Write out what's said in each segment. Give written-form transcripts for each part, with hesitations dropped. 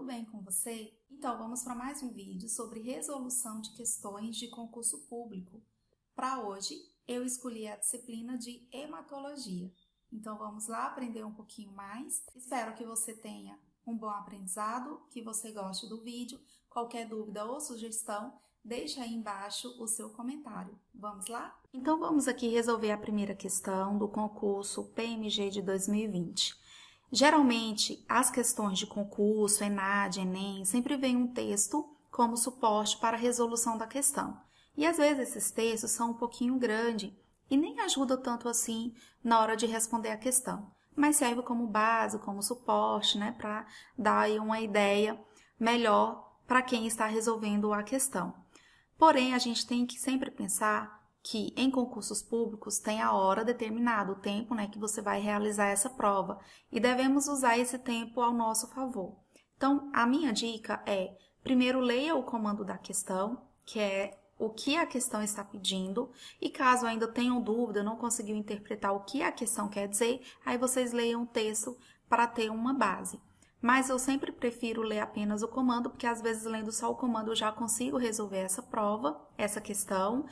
bem com você? Então, vamos para mais um vídeo sobre resolução de questões de concurso público. Para hoje, eu escolhi a disciplina de hematologia. Então, vamos lá aprender um pouquinho mais. Espero que você tenha um bom aprendizado, que você goste do vídeo. Qualquer dúvida ou sugestão, deixa aí embaixo o seu comentário. Vamos lá? Então, vamos aqui resolver a primeira questão do concurso PMG de 2020. Geralmente, as questões de concurso, ENAD, ENEM, sempre vem um texto como suporte para a resolução da questão. E às vezes esses textos são um pouquinho grandes e nem ajudam tanto assim na hora de responder a questão, mas serve como base, como suporte, né, para dar aí uma ideia melhor para quem está resolvendo a questão. Porém, a gente tem que sempre pensar que em concursos públicos tem a hora determinada, o tempo, né, que você vai realizar essa prova, e devemos usar esse tempo ao nosso favor. Então, a minha dica é, primeiro leia o comando da questão, que é o que a questão está pedindo, e caso ainda tenham dúvida, não conseguiu interpretar o que a questão quer dizer, aí vocês leiam o texto para ter uma base. Mas eu sempre prefiro ler apenas o comando, porque às vezes lendo só o comando eu já consigo resolver essa prova, essa questão,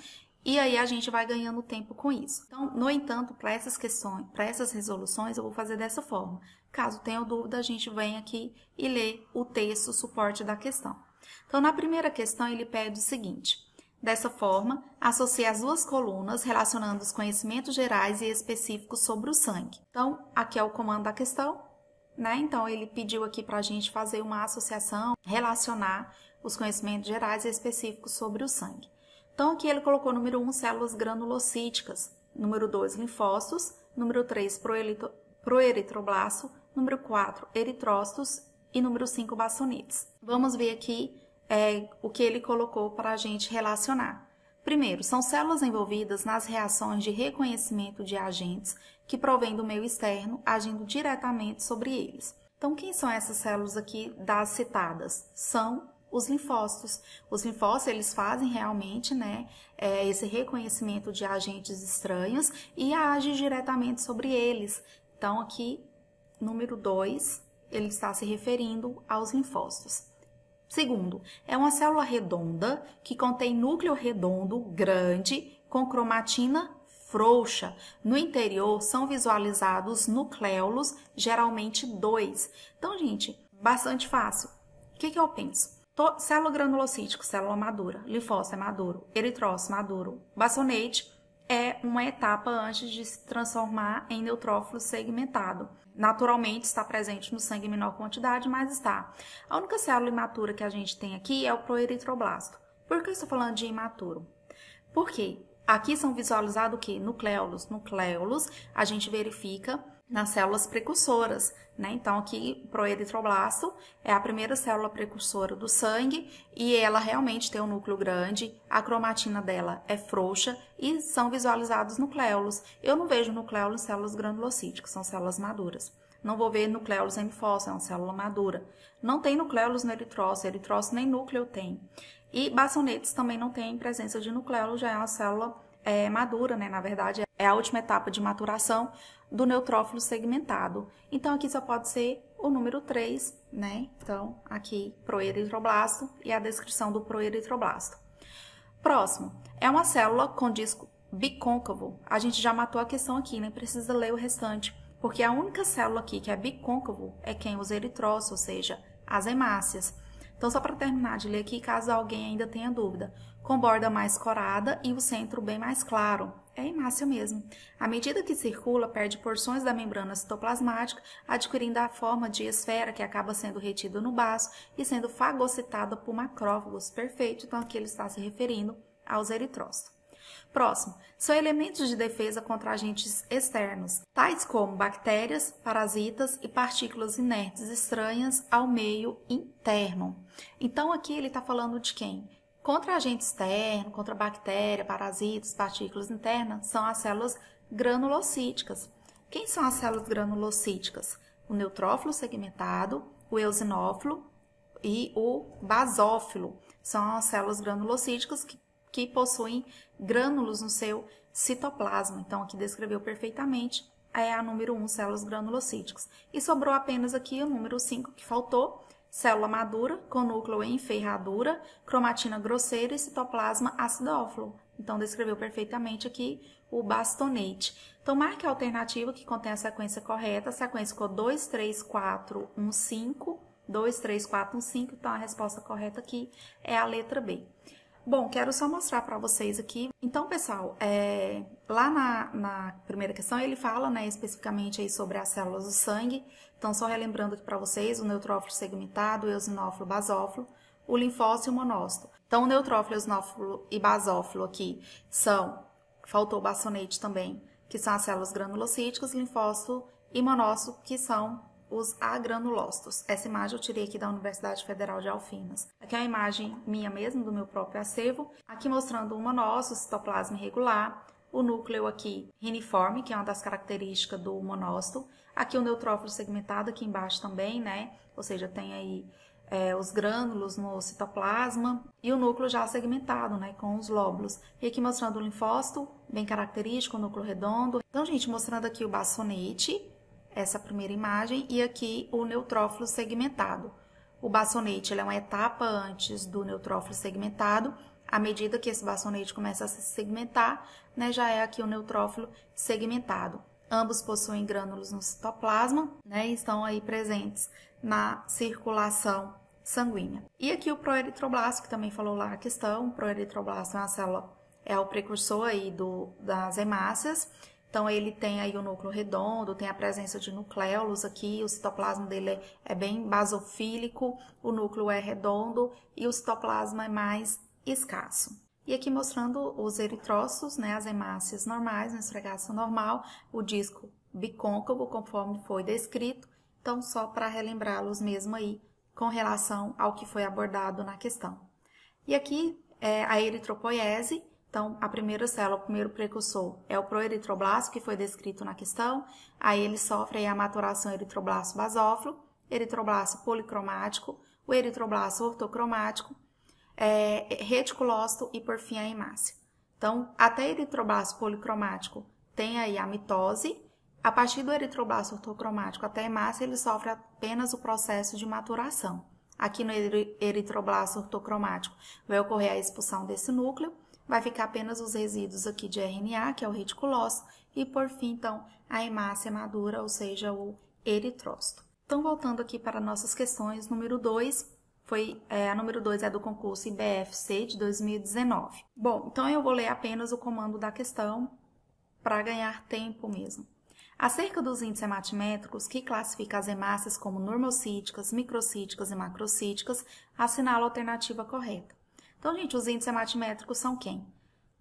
e aí a gente vai ganhando tempo com isso. Então, no entanto, para essas questões, para essas resoluções, eu vou fazer dessa forma. Caso tenha dúvida, a gente vem aqui e lê o texto, o suporte da questão. Então, na primeira questão, ele pede o seguinte: dessa forma, associe as duas colunas relacionando os conhecimentos gerais e específicos sobre o sangue. Então, aqui é o comando da questão, né? Então, ele pediu aqui para a gente fazer uma associação, relacionar os conhecimentos gerais e específicos sobre o sangue. Então, aqui ele colocou número 1, células granulocíticas, número 2, linfócitos, número 3, proeritroblasto, número 4, eritrócitos e número 5, bastonetes. Vamos ver aqui o que ele colocou para a gente relacionar. Primeiro, são células envolvidas nas reações de reconhecimento de agentes que provêm do meio externo, agindo diretamente sobre eles. Então, quem são essas células aqui das citadas? São os linfócitos. Os linfócitos, eles fazem realmente, né, esse reconhecimento de agentes estranhos e agem diretamente sobre eles. Então, aqui, número 2, ele está se referindo aos linfócitos. Segundo, é uma célula redonda que contém núcleo redondo grande com cromatina frouxa. No interior são visualizados nucléolos, geralmente 2. Então, gente, bastante fácil. O que eu penso? Célula granulocítica, célula madura, linfócito é maduro, eritrócito maduro, bastonete é uma etapa antes de se transformar em neutrófilo segmentado. Naturalmente está presente no sangue em menor quantidade, mas está. A única célula imatura que a gente tem aqui é o proeritroblasto. Por que eu estou falando de imaturo? Porque aqui são visualizados o quê? Nucléolos. Nucléolos a gente verifica nas células precursoras, né? Então, aqui, o proeritroblasto é a primeira célula precursora do sangue e ela realmente tem um núcleo grande, a cromatina dela é frouxa e são visualizados nucléolos. Eu não vejo nucléolos em células granulocíticas, são células maduras. Não vou ver nucléolos em linfócito, é uma célula madura. Não tem nucléolos no eritrócito, eritrócito nem núcleo tem. E bastonetes também não tem presença de nucléolos, já é uma célula madura, né? Na verdade, é a última etapa de maturação do neutrófilo segmentado. Então, aqui só pode ser o número 3, né? Então, aqui, proeritroblasto e a descrição do proeritroblasto. Próximo, é uma célula com disco bicôncavo. A gente já matou a questão aqui, nem precisa ler o restante, porque a única célula aqui que é bicôncavo é quem? Os eritrócitos, ou seja, as hemácias. Então, só para terminar de ler aqui, caso alguém ainda tenha dúvida, com borda mais corada e o centro bem mais claro. É hemácia mesmo. À medida que circula, perde porções da membrana citoplasmática, adquirindo a forma de esfera que acaba sendo retida no baço e sendo fagocitada por macrófagos. Perfeito, então aqui ele está se referindo aos eritrócitos. Próximo, são elementos de defesa contra agentes externos, tais como bactérias, parasitas e partículas inertes estranhas ao meio interno. Então, aqui ele está falando de quem? Contra agente externo, contra bactéria, parasitas, partículas internas, são as células granulocíticas. Quem são as células granulocíticas? O neutrófilo segmentado, o eosinófilo e o basófilo. São as células granulocíticas que possuem grânulos no seu citoplasma. Então, aqui descreveu perfeitamente, é a número 1, células granulocíticas. E sobrou apenas aqui o número 5 que faltou, célula madura com núcleo em ferradura, cromatina grosseira e citoplasma acidófilo. Então, descreveu perfeitamente aqui o bastonete. Então, marque a alternativa que contém a sequência correta. A sequência ficou 2, 3, 4, 1, 5. 2, 3, 4, 1, 5. Então, a resposta correta aqui é a letra B. Bom, quero só mostrar para vocês aqui. Então, pessoal, lá na primeira questão, ele fala, né, especificamente aí sobre as células do sangue. Então, só relembrando aqui para vocês, o neutrófilo segmentado, o eosinófilo, basófilo, o linfócito e o monócito. Então, o neutrófilo, eosinófilo e basófilo aqui faltou o bastonete também, que são as células granulocíticas, linfócito e monócito, que são os agranulócitos. Essa imagem eu tirei aqui da Universidade Federal de Alfenas. Aqui é uma imagem minha mesmo, do meu próprio acervo. Aqui mostrando o monócito, o citoplasma irregular, o núcleo aqui reniforme, que é uma das características do monócito. Aqui o neutrófilo segmentado, aqui embaixo também, né? Ou seja, tem aí os grânulos no citoplasma e o núcleo já segmentado, né, com os lóbulos. E aqui mostrando o linfócito, bem característico, o núcleo redondo. Então, gente, mostrando aqui o bastonete, essa primeira imagem, e aqui o neutrófilo segmentado. O bastonete ele é uma etapa antes do neutrófilo segmentado. À medida que esse bastonete começa a se segmentar, né, já é aqui o neutrófilo segmentado. Ambos possuem grânulos no citoplasma, né, e estão aí presentes na circulação sanguínea. E aqui o proeritroblasto, que também falou lá a questão. O proeritroblasto é uma célula, é o precursor aí das hemácias. Então, ele tem aí o núcleo redondo, tem a presença de nucléolos aqui, o citoplasma dele é bem basofílico, o núcleo é redondo e o citoplasma é mais escasso. E aqui mostrando os eritrócitos, né, as hemácias normais, na esfregação normal, o disco bicôncavo, conforme foi descrito. Então, só para relembrá-los mesmo aí, com relação ao que foi abordado na questão. E aqui a eritropoiese. Então, a primeira célula, o primeiro precursor é o proeritroblasto, que foi descrito na questão. Aí ele sofre aí a maturação eritroblasto basófilo, eritroblasto policromático, o eritroblasto ortocromático, reticulócito e, por fim, a hemácia. Então, até eritroblasto policromático tem aí a mitose. A partir do eritroblasto ortocromático até a hemácia, ele sofre apenas o processo de maturação. Aqui no eritroblasto ortocromático vai ocorrer a expulsão desse núcleo. Vai ficar apenas os resíduos aqui de RNA, que é o reticulócito, e por fim, então, a hemácia madura, ou seja, o eritrócito. Então, voltando aqui para nossas questões, número 2, a número 2 é do concurso IBFC de 2019. Bom, então eu vou ler apenas o comando da questão para ganhar tempo mesmo. Acerca dos índices hematimétricos, que classifica as hemácias como normocíticas, microcíticas e macrocíticas, assinala a alternativa correta. Então, gente, os índices hematimétricos são quem?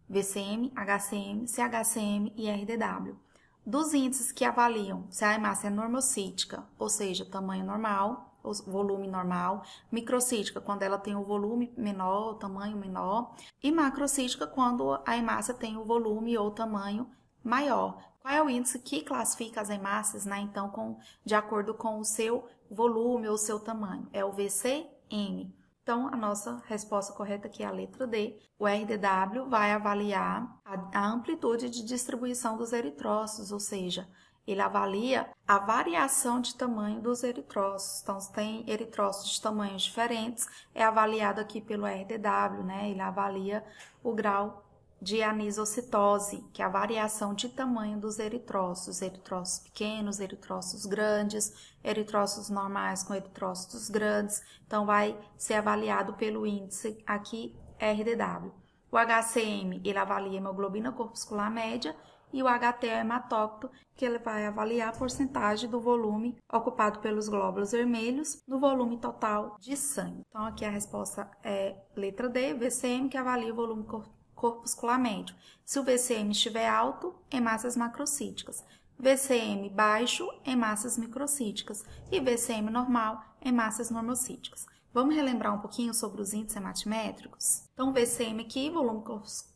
VCM, HCM, CHCM e RDW. Dos índices que avaliam se a hemácia é normocítica, ou seja, tamanho normal, ou volume normal, microcítica, quando ela tem o volume menor, o tamanho menor, e macrocítica, quando a hemácia tem o volume ou tamanho maior. Qual é o índice que classifica as hemácias, né? Então, de acordo com o seu volume ou o seu tamanho? É o VCM. Então, a nossa resposta correta aqui é a letra D. O RDW vai avaliar a amplitude de distribuição dos eritrócitos, ou seja, ele avalia a variação de tamanho dos eritrócitos. Então, se tem eritrócitos de tamanhos diferentes, é avaliado aqui pelo RDW, né? Ele avalia o grau de anisocitose, que é a variação de tamanho dos eritrócitos pequenos, eritrócitos grandes, eritrócitos normais com eritrócitos grandes. Então, vai ser avaliado pelo índice aqui RDW. O HCM, ele avalia a hemoglobina corpuscular média, e o HT é o hematócrito, que ele vai avaliar a porcentagem do volume ocupado pelos glóbulos vermelhos no volume total de sangue. Então, aqui a resposta é letra D, VCM, que avalia o volume corpuscular médio. Se o VCM estiver alto, hemácias macrocíticas. VCM baixo, hemácias microcíticas. E VCM normal, hemácias normocíticas. Vamos relembrar um pouquinho sobre os índices hematimétricos? Então, VCM aqui, volume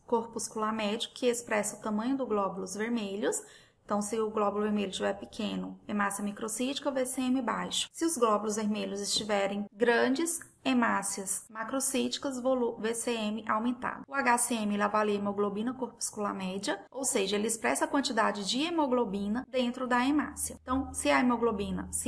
corpuscular médio, que expressa o tamanho dos glóbulos vermelhos. Então, se o glóbulo vermelho estiver pequeno, hemácia microcítica, VCM baixo. Se os glóbulos vermelhos estiverem grandes, hemácias macrocíticas, VCM aumentado. O HCM ele avalia a hemoglobina corpuscular média, ou seja, ele expressa a quantidade de hemoglobina dentro da hemácia. Então, se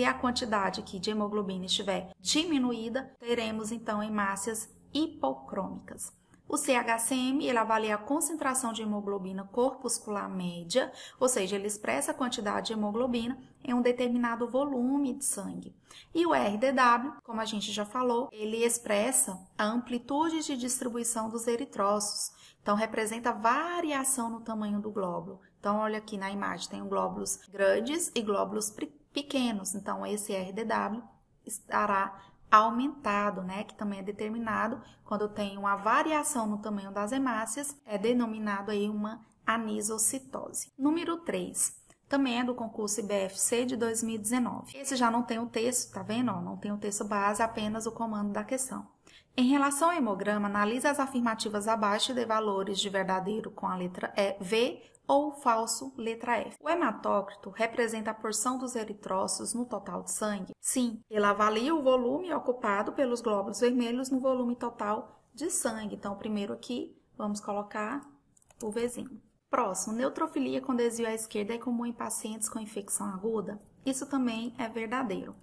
a quantidade aqui de hemoglobina estiver diminuída, teremos então hemácias hipocrômicas. O CHCM, ele avalia a concentração de hemoglobina corpuscular média, ou seja, ele expressa a quantidade de hemoglobina em um determinado volume de sangue. E o RDW, como a gente já falou, ele expressa a amplitude de distribuição dos eritrócitos. Então, representa a variação no tamanho do glóbulo. Então, olha aqui na imagem, tem glóbulos grandes e glóbulos pequenos. Então, esse RDW estará aumentado, né, que também é determinado quando tem uma variação no tamanho das hemácias, é denominado aí uma anisocitose. Número 3, também é do concurso IBFC de 2019. Esse já não tem o texto, tá vendo? Não tem o texto base, apenas o comando da questão. Em relação ao hemograma, analise as afirmativas abaixo e dê valores de verdadeiro com a letra V ou falso, letra F. O hematócrito representa a porção dos eritrócitos no total de sangue? Sim, ele avalia o volume ocupado pelos glóbulos vermelhos no volume total de sangue. Então, primeiro aqui, vamos colocar o Vzinho. Próximo, neutrofilia com desvio à esquerda é comum em pacientes com infecção aguda? Isso também é verdadeiro.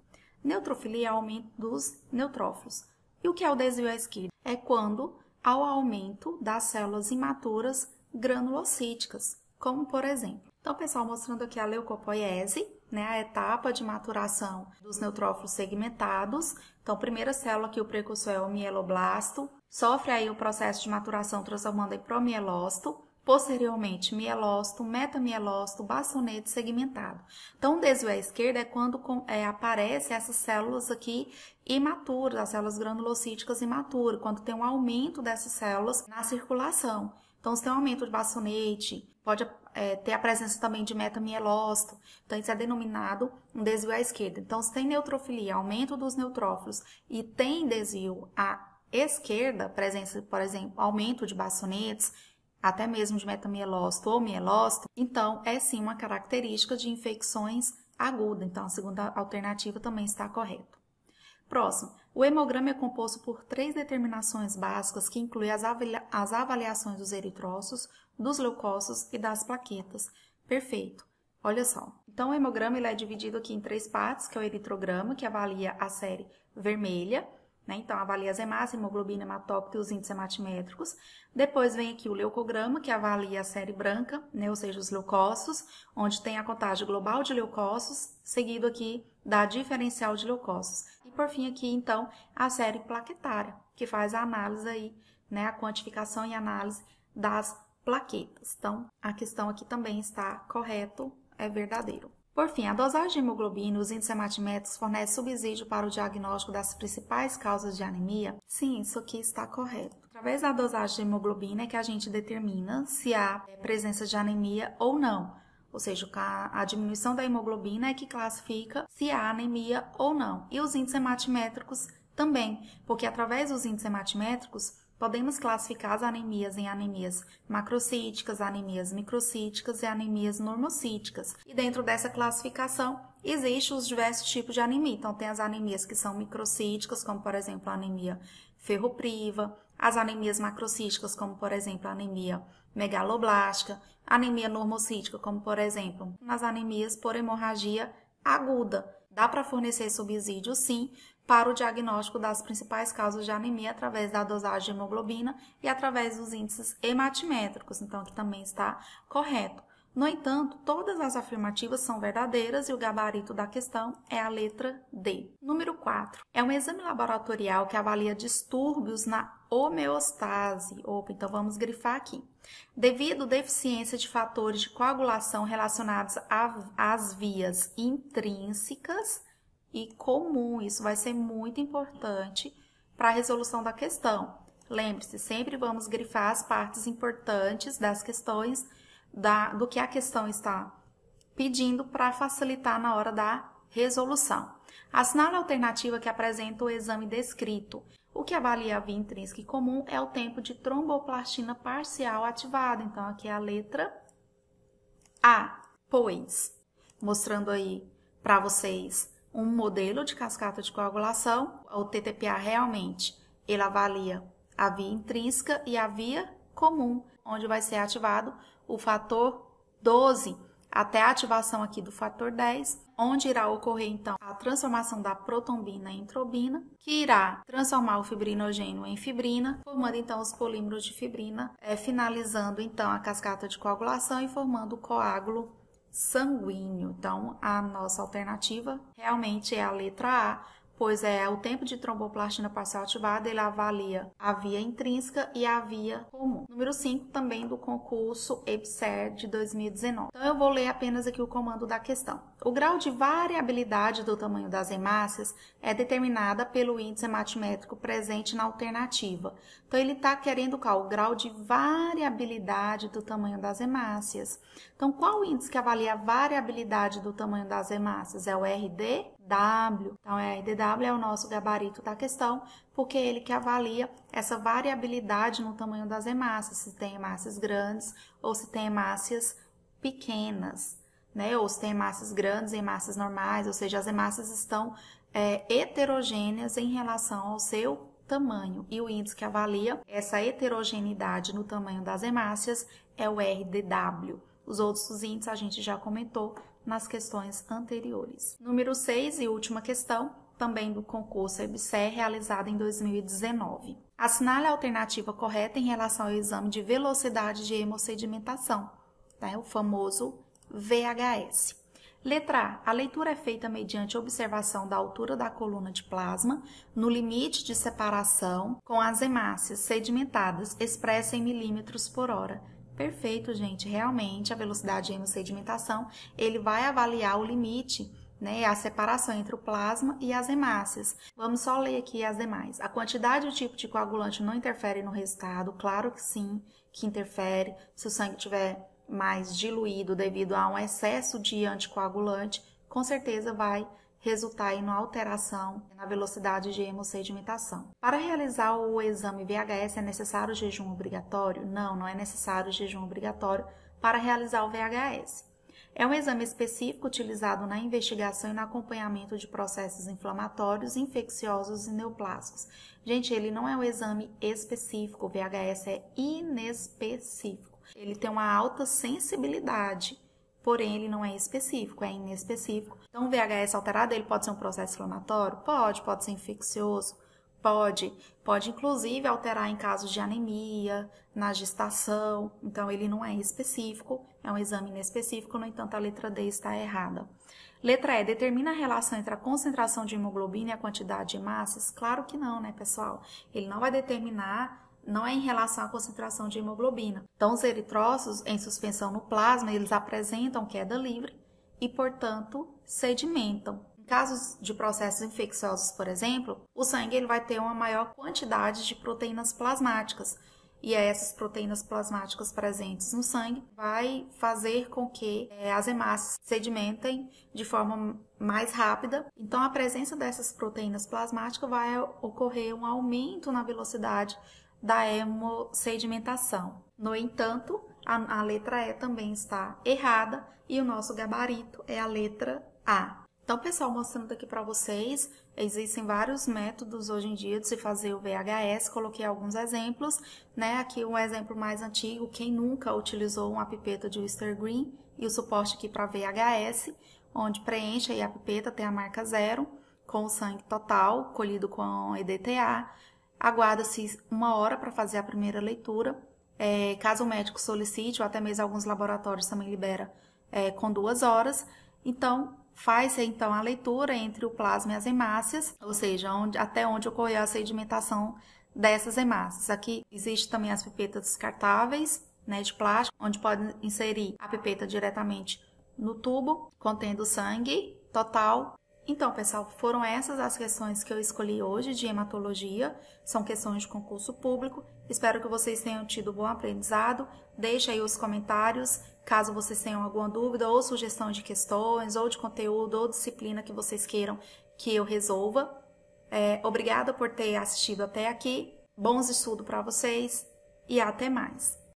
Neutrofilia é aumento dos neutrófilos. E o que é o desvio à esquerda? É quando há o aumento das células imaturas granulocíticas, como por exemplo. Então, pessoal, mostrando aqui a leucopoiese, né, a etapa de maturação dos neutrófilos segmentados. Então, primeira célula aqui, o precursor é o mieloblasto, sofre aí o processo de maturação transformando em promielócito, posteriormente mielócito, metamielócito, bastonete segmentado. Então, o desvio à esquerda é quando aparecem essas células aqui imaturas, as células granulocíticas imaturas, quando tem um aumento dessas células na circulação. Então, se tem um aumento de bastonete, pode ter a presença também de metamielócito. Então, isso é denominado um desvio à esquerda. Então, se tem neutrofilia, aumento dos neutrófilos, e tem desvio à esquerda, presença, por exemplo, aumento de bastonetes, até mesmo de metamielócito ou mielócito, então é sim uma característica de infecções agudas. Então, a segunda alternativa também está correta. Próximo, o hemograma é composto por 3 determinações básicas que incluem as avaliações dos eritrócitos, dos leucócitos e das plaquetas. Perfeito. Olha só. Então, o hemograma ele é dividido aqui em 3 partes, que é o eritrograma, que avalia a série vermelha, né? Então, avalia as hemácias, hemoglobina, hematócrito e os índices hematimétricos. Depois vem aqui o leucograma, que avalia a série branca, né? Ou seja, os leucócitos, onde tem a contagem global de leucócitos, seguido aqui da diferencial de leucócitos. E por fim aqui, então, a série plaquetária, que faz a análise aí, né? A quantificação e análise das plaquetas. Então, a questão aqui também está correto, é verdadeiro. Por fim, a dosagem de hemoglobina e os índices hematimétricos fornece subsídio para o diagnóstico das principais causas de anemia? Sim, isso aqui está correto. Através da dosagem de hemoglobina é que a gente determina se há presença de anemia ou não. Ou seja, a diminuição da hemoglobina é que classifica se há anemia ou não. E os índices hematimétricos também, porque através dos índices hematimétricos podemos classificar as anemias em anemias macrocíticas, anemias microcíticas e anemias normocíticas. E dentro dessa classificação, existem os diversos tipos de anemia. Então, tem as anemias que são microcíticas, como, por exemplo, a anemia ferropriva, as anemias macrocíticas, como, por exemplo, a anemia megaloblástica, a anemia normocítica, como, por exemplo, nas anemias por hemorragia aguda. Dá para fornecer subsídio, sim, para o diagnóstico das principais causas de anemia através da dosagem de hemoglobina e através dos índices hematimétricos, então aqui também está correto. No entanto, todas as afirmativas são verdadeiras e o gabarito da questão é a letra D. Número 4. É um exame laboratorial que avalia distúrbios na homeostase. Então vamos grifar aqui. Devido à deficiência de fatores de coagulação relacionados às vias intrínsecas e comum. Isso vai ser muito importante para a resolução da questão. Lembre-se, sempre vamos grifar as partes importantes das questões, do que a questão está pedindo para facilitar na hora da resolução. Assinale a alternativa que apresenta o exame descrito. O que avalia a via intrínseca e comum é o tempo de tromboplastina parcial ativada. Então, aqui é a letra A. pois, mostrando aí para vocês um modelo de cascata de coagulação. O TTPA realmente, ele avalia a via intrínseca e a via comum, onde vai ser ativado o fator 12, até a ativação aqui do fator 10, onde irá ocorrer, então, a transformação da protombina em trobina, que irá transformar o fibrinogênio em fibrina, formando, então, os polímeros de fibrina, finalizando, então, a cascata de coagulação e formando o coágulo sanguíneo. Então, a nossa alternativa realmente é a letra A, pois é o tempo de tromboplastina parcial ativada, ele avalia a via intrínseca e a via comum. Número 5, também do concurso EBSER de 2019. Então, eu vou ler apenas aqui o comando da questão. O grau de variabilidade do tamanho das hemácias é determinada pelo índice hematimétrico presente na alternativa. Então, ele está querendo qual? O grau de variabilidade do tamanho das hemácias. Então, qual o índice que avalia a variabilidade do tamanho das hemácias? É o RDW. Então, o RDW é o nosso gabarito da questão, porque é ele que avalia essa variabilidade no tamanho das hemácias, se tem hemácias grandes ou se tem hemácias pequenas, né? Ou se tem hemácias grandes e hemácias normais, ou seja, as hemácias estão heterogêneas em relação ao seu tamanho. E o índice que avalia essa heterogeneidade no tamanho das hemácias é o RDW. Os outros índices a gente já comentou nas questões anteriores. Número 6 e última questão, também do concurso EBSER, realizado em 2019. Assinale a alternativa correta em relação ao exame de velocidade de hemossedimentação, tá? O famoso VHS. Letra A. A leitura é feita mediante observação da altura da coluna de plasma no limite de separação com as hemácias sedimentadas expressa em milímetros por hora. Perfeito, gente. Realmente, a velocidade de hemossedimentação, ele vai avaliar o limite, né, a separação entre o plasma e as hemácias. Vamos só ler aqui as demais. A quantidade e o tipo de coagulante não interfere no resultado? Claro que sim, que interfere. Se o sangue tiver mais diluído devido a um excesso de anticoagulante, com certeza vai resultar em uma alteração na velocidade de hemossedimentação. Para realizar o exame VHS é necessário jejum obrigatório? Não, não é necessário jejum obrigatório para realizar o VHS. É um exame específico utilizado na investigação e no acompanhamento de processos inflamatórios, infecciosos e neoplásicos. Gente, ele não é um exame específico, o VHS é inespecífico. Ele tem uma alta sensibilidade, porém ele não é específico, é inespecífico. Então, o VHS alterado, ele pode ser um processo inflamatório? Pode ser infeccioso? Pode inclusive alterar em casos de anemia, na gestação. Então, ele não é específico, é um exame inespecífico, no entanto, a letra D está errada. Letra E, determina a relação entre a concentração de hemoglobina e a quantidade de hemácias? Claro que não, né, pessoal? Ele não vai determinar, não é em relação à concentração de hemoglobina. Então, os eritrócitos em suspensão no plasma, eles apresentam queda livre e, portanto, sedimentam. Em casos de processos infecciosos, por exemplo, o sangue ele vai ter uma maior quantidade de proteínas plasmáticas. E essas proteínas plasmáticas presentes no sangue vai fazer com que as hemácias sedimentem de forma mais rápida. Então, a presença dessas proteínas plasmáticas vai ocorrer um aumento na velocidade da hemossedimentação. No entanto, a letra E também está errada e o nosso gabarito é a letra A. Então, pessoal, mostrando aqui para vocês, existem vários métodos hoje em dia de se fazer o VHS, coloquei alguns exemplos, né? Aqui um exemplo mais antigo, quem nunca utilizou uma pipeta de Listergreen e o suporte aqui para VHS, onde preenche aí a pipeta, tem a marca 0, com o sangue total, colhido com EDTA, aguarda-se 1 hora para fazer a primeira leitura, caso o médico solicite, ou até mesmo alguns laboratórios também libera com 2 horas, então faz-se então a leitura entre o plasma e as hemácias, ou seja, até onde ocorreu a sedimentação dessas hemácias. Aqui existe também as pipetas descartáveis, né, de plástico, onde pode inserir a pipeta diretamente no tubo, contendo sangue total. Então, pessoal, foram essas as questões que eu escolhi hoje de hematologia, são questões de concurso público. Espero que vocês tenham tido bom aprendizado. Deixe aí os comentários, caso vocês tenham alguma dúvida ou sugestão de questões, ou de conteúdo, ou disciplina que vocês queiram que eu resolva. Obrigada por ter assistido até aqui, bons estudos para vocês e até mais!